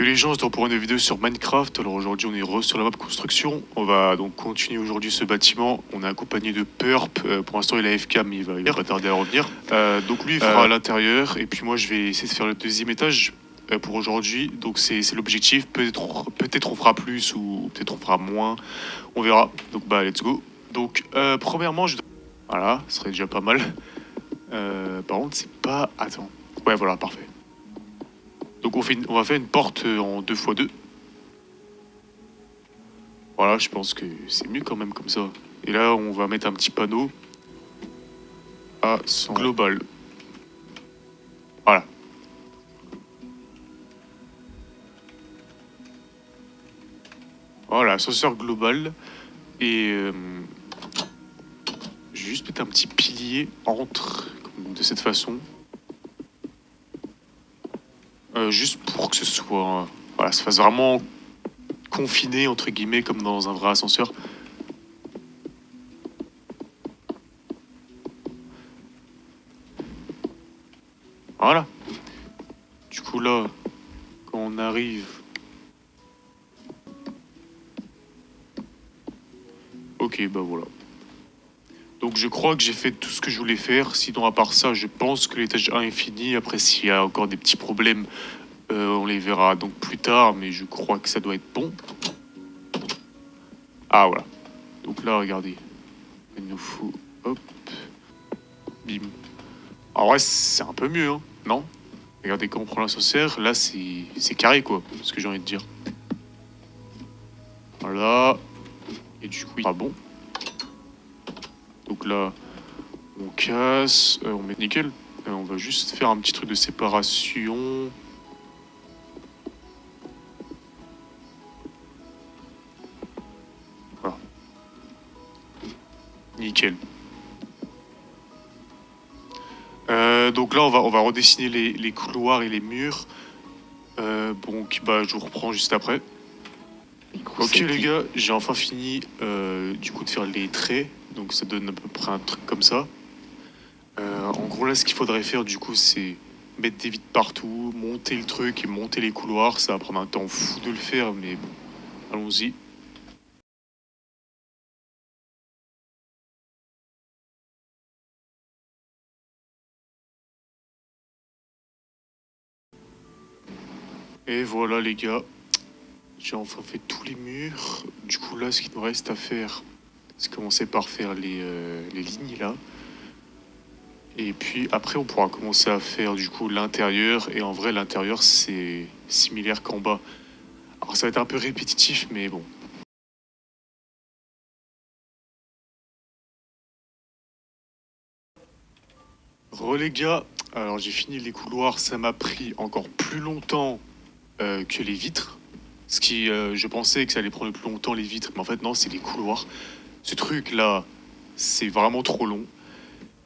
Yo les gens, c'est pour une vidéo sur Minecraft. Alors aujourd'hui on est sur la map construction. On va donc continuer aujourd'hui ce bâtiment. On est accompagné de Purp. Pour l'instant il est AFK mais il va pas tarder à revenir. Donc lui il fera à l'intérieur et puis moi je vais essayer de faire le deuxième étage pour aujourd'hui. Donc c'est l'objectif. Peut-être on fera plus ou peut-être on fera moins. On verra. Donc bah let's go. Donc premièrement voilà, ce serait déjà pas mal. Par contre c'est pas... Attends. Ouais voilà, parfait. Donc on va faire une porte en 2x2. Voilà, je pense que c'est mieux quand même comme ça. Et là, on va mettre un petit panneau à 100 global. Voilà. Voilà, ascenseur global. Et je vais juste mettre un petit pilier entre, comme de cette façon. Juste pour que ce soit... voilà, ça fasse vraiment confiné, entre guillemets, comme dans un vrai ascenseur. Voilà. Du coup, là, quand on arrive... Ok, bah voilà. Donc je crois que j'ai fait tout ce que je voulais faire. Sinon, à part ça, je pense que l'étage 1 est fini. Après, s'il y a encore des petits problèmes, on les verra donc plus tard. Mais je crois que ça doit être bon. Ah, voilà. Donc là, regardez. Il nous faut... Hop. Bim. En vrai, c'est un peu mieux, hein, non? Regardez, quand on prend l'ascenseur, là, c'est carré, quoi. Ce que j'ai envie de dire. Voilà. Et du coup, il sera bon. Donc là, on casse. On met nickel. On va juste faire un petit truc de séparation. Voilà. Nickel. Donc là, on va redessiner les couloirs et les murs. Donc, bah, je vous reprends juste après. Ok les gars, j'ai enfin fini du coup de faire les traits. Donc ça donne à peu près un truc comme ça. En gros là, ce qu'il faudrait faire du coup, c'est mettre des vitres partout, monter le truc et monter les couloirs. Ça va prendre un temps fou de le faire, mais bon, allons-y. Et voilà les gars, j'ai enfin fait tous les murs. Du coup là, ce qu'il nous reste à faire, c'est commencer par faire les lignes là. Et puis après, on pourra commencer à faire du coup l'intérieur. Et en vrai, l'intérieur, c'est similaire qu'en bas. Alors ça va être un peu répétitif, mais bon. Les gars, alors j'ai fini les couloirs, ça m'a pris encore plus longtemps que les vitres. Ce qui, je pensais que ça allait prendre plus longtemps les vitres, mais en fait non, c'est les couloirs. Ce truc là, c'est vraiment trop long.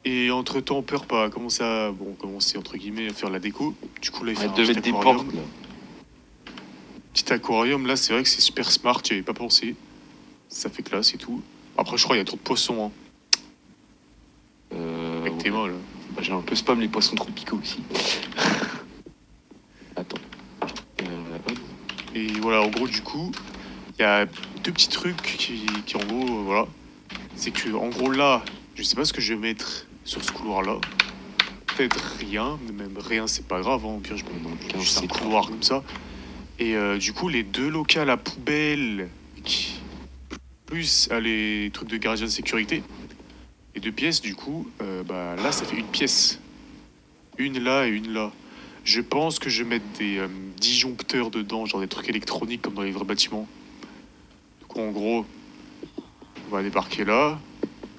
Et entre temps, Purp a commencé à, bon, commencer entre guillemets à faire la déco. Du coup là, il fait un petit aquarium. Petit aquarium, là, c'est vrai que c'est super smart, j'y avais pas pensé. Ça fait classe et tout. Après, je crois qu'il y a trop de poissons, hein. Avec tes mains, là. Bah, j'ai un peu spam les poissons tropicaux aussi. Attends. Et voilà, en gros, du coup, il y a deux petits trucs qui en gros, voilà. C'est que, en gros, là, je sais pas ce que je vais mettre sur ce couloir-là. Peut-être rien, mais même rien, c'est pas grave, hein. Au pire, je mets juste un couloir comme ça. Et du coup, les deux locales à poubelle, plus les trucs de gardien de sécurité, et deux pièces, du coup, bah là, ça fait une pièce. Une là et une là. Je pense que je vais mettre des disjoncteurs dedans, genre des trucs électroniques comme dans les vrais bâtiments. Du coup, en gros, on va débarquer là.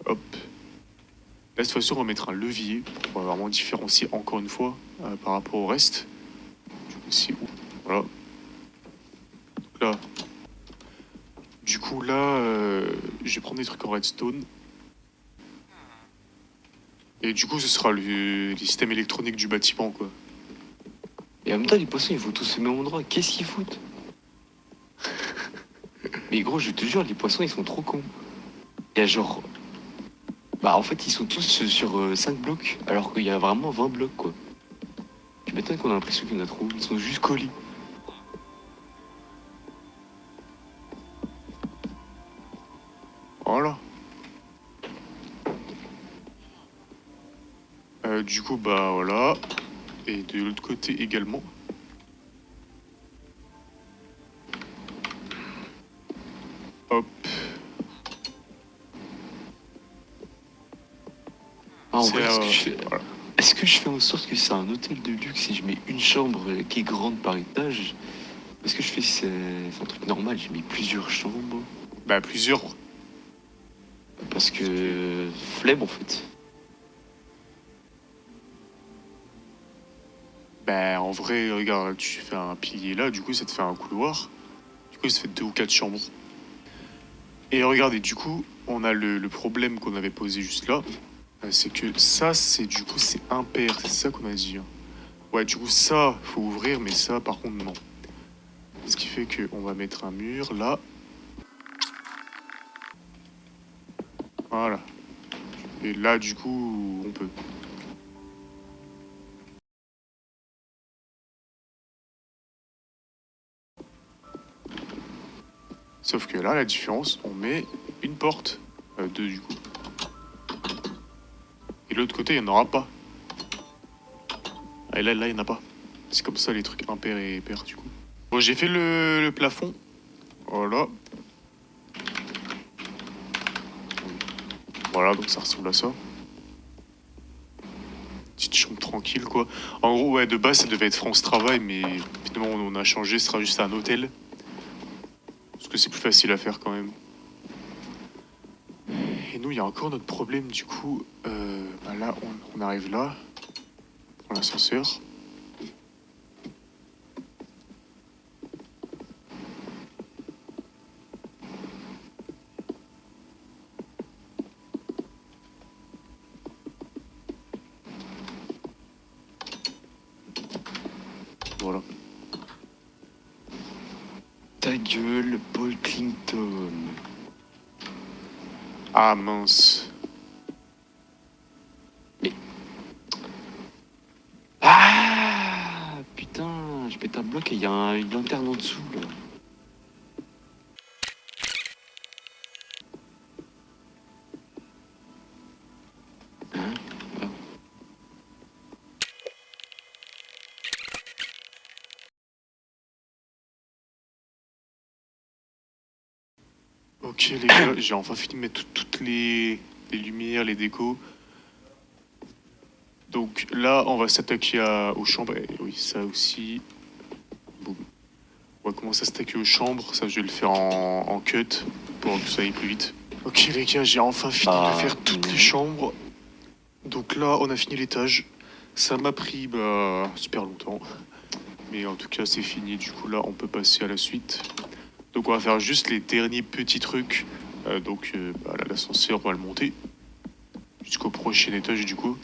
Hop. Là, cette fois-ci, on va mettre un levier pour vraiment différencier encore une fois par rapport au reste. Du coup, c'est où? Voilà. Là. Du coup, là, je vais prendre des trucs en redstone. Et du coup, ce sera les systèmes électroniques du bâtiment, quoi. Et en même temps, les poissons, ils vont tous au même endroit. Qu'est-ce qu'ils foutent? Mais gros, je te jure, les poissons, ils sont trop cons. Il y a genre... Bah, en fait, ils sont tous sur 5 blocs, alors qu'il y a vraiment 20 blocs, quoi. Tu m'étonnes qu'on a l'impression qu'il y en a trop. Ils sont juste collés. Voilà. Du coup, bah voilà. Et de l'autre côté également. Hop. Ah, en C'est vrai, voilà. est-ce que je fais en sorte que c'est un hôtel de luxe et je mets une chambre qui est grande par étage? Est-ce que je fais c'est un truc normal, j'ai mis plusieurs chambres? Bah plusieurs. Parce que flemme en fait. Bah en vrai, regarde, tu fais un pilier là, du coup ça te fait un couloir. Du coup ça fait 2 ou 4 chambres. Et regardez, du coup, on a le problème qu'on avait posé juste là. C'est que ça, c'est du coup, c'est impair. C'est ça qu'on a dit, hein. Ouais, du coup, ça, faut ouvrir, mais ça, par contre, non. Ce qui fait qu'on va mettre un mur là. Voilà. Et là, du coup, on peut. Sauf que là, la différence, on met une porte. Deux, du coup. Et de l'autre côté, il n'y en aura pas. Ah, et là, il n'y en a pas. C'est comme ça, les trucs impairs et pairs, du coup. Bon, j'ai fait le plafond. Voilà. Voilà, donc ça ressemble à ça. Petite chambre tranquille, quoi. En gros, ouais, de base, ça devait être France Travail, mais finalement, on a changé, ce sera juste un hôtel. Parce que c'est plus facile à faire quand même. Et nous, il y a encore notre problème, du coup. Bah là, on arrive là. Pour l'ascenseur. Voilà. Ta gueule, Paul Clinton. Ah mince. Ah putain, je pète un bloc et il y a une lanterne en dessous là. Hein? Ah. Ok, les gars, j'ai enfin fini de mettre toutes les lumières, les décos. Donc là, on va s'attaquer aux chambres. Et oui, ça aussi. Boum. On va commencer à s'attaquer aux chambres. Ça, je vais le faire en cut pour que ça aille plus vite. Ok, les gars, j'ai enfin fini de faire toutes les chambres. Donc là, on a fini l'étage. Ça m'a pris super longtemps. Mais en tout cas, c'est fini. Du coup, là, on peut passer à la suite. Donc, on va faire juste les derniers petits trucs. Là, l'ascenseur, on va le monter jusqu'au prochain étage, du coup.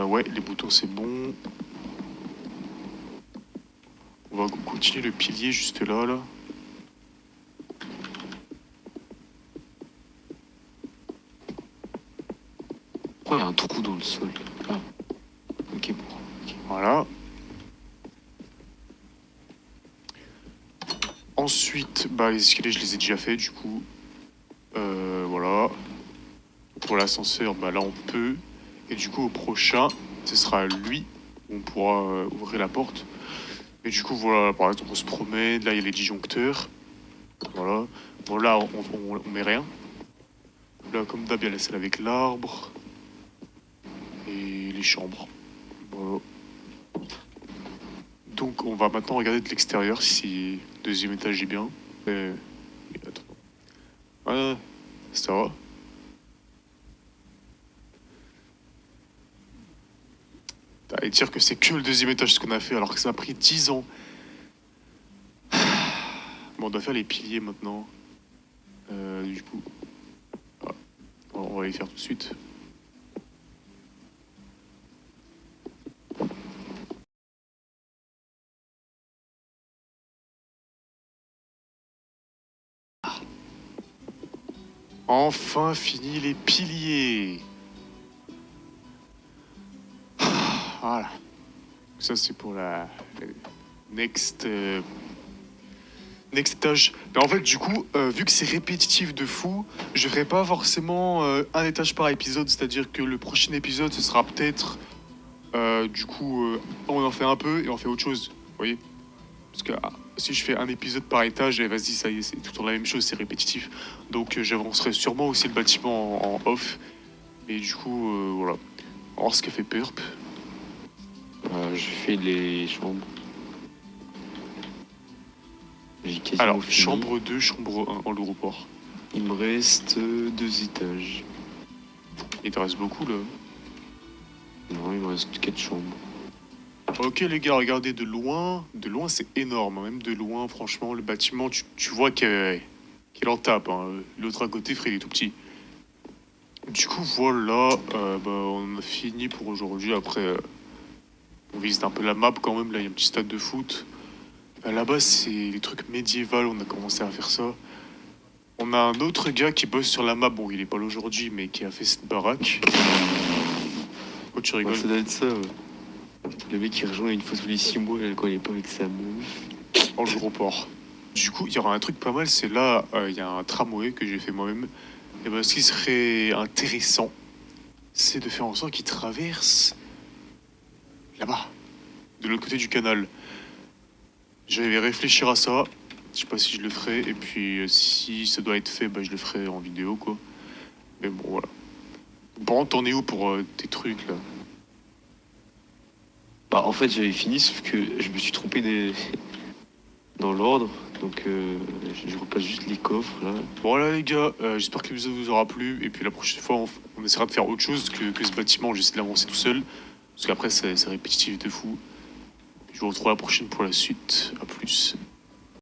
Ouais, les boutons, c'est bon. On va continuer le pilier juste là, là. Pourquoi il y a un trou dans le sol? Ah, ok, bon. Ok. Voilà. Ensuite, les escaliers, je les ai déjà fait, du coup. Voilà. Pour l'ascenseur, là, on peut. Et du coup, au prochain, ce sera lui. On pourra ouvrir la porte. Et du coup, voilà, par exemple, on se promène. Là, il y a les disjoncteurs. Voilà. Bon, là, on met rien. Là, comme d'hab, il y a la salle avec l'arbre. Et les chambres. Voilà. Donc, on va maintenant regarder de l'extérieur si le deuxième étage est bien. Mais attends. Ah, ça va. Et dire que c'est que le deuxième étage ce qu'on a fait alors que ça a pris 10 ans. Bon, on doit faire les piliers maintenant. Du coup, ah, on va les faire tout de suite. Enfin fini les piliers. Voilà. Ça c'est pour la next Next étage. Mais en fait, du coup, vu que c'est répétitif de fou, je ferai pas forcément un étage par épisode. C'est-à-dire que le prochain épisode, ce sera peut-être, on en fait un peu et on fait autre chose. Vous voyez? Parce que si je fais un épisode par étage, et vas-y, ça y est, c'est tout le temps la même chose, c'est répétitif. Donc j'avancerai sûrement aussi le bâtiment en off. Et du coup, voilà. On va voir ce que fait Purp. Je fais les chambres. J'ai quasiment Alors, fini. chambre 2, chambre 1 en l'aéroport. Il me reste 2 étages. Il te reste beaucoup là. Non, il me reste 4 chambres. Ok les gars, regardez de loin c'est énorme, hein. Même de loin, franchement, le bâtiment, tu vois qu'il en tape, hein. L'autre à côté, frère, il est tout petit. Du coup, voilà, on a fini pour aujourd'hui. Après, on visite un peu la map quand même, là, il y a un petit stade de foot. Là-bas, c'est les trucs médiévaux, on a commencé à faire ça. On a un autre gars qui bosse sur la map, bon, il est pas là aujourd'hui, mais qui a fait cette baraque. Oh, tu Ouais, rigoles? ça doit être ça, ouais. Le mec qui rejoint une fois tous les 6 mois quand il est pas avec sa meuf. Dans le gros port. Du coup, il y aura un truc pas mal, c'est là, il y a un tramway que j'ai fait moi-même. Et ben, ce qui serait intéressant, c'est de faire en sorte qu'il traverse là-bas, de l'autre côté du canal. Je vais réfléchir à ça. Je sais pas si je le ferai. Et puis, si ça doit être fait, bah, je le ferai en vidéo, quoi. Mais bon, voilà. Bon, t'en es où pour tes trucs, là? Bah, en fait, j'avais fini, sauf que je me suis trompé dans l'ordre. Donc, je repasse juste les coffres, là. Bon, voilà, les gars, j'espère que l'épisode vous aura plu. Et puis, la prochaine fois, on essaiera de faire autre chose que ce bâtiment. J'essaie de l'avancer tout seul. Parce qu'après, c'est répétitif de fou. Je vous retrouve la prochaine pour la suite. À plus.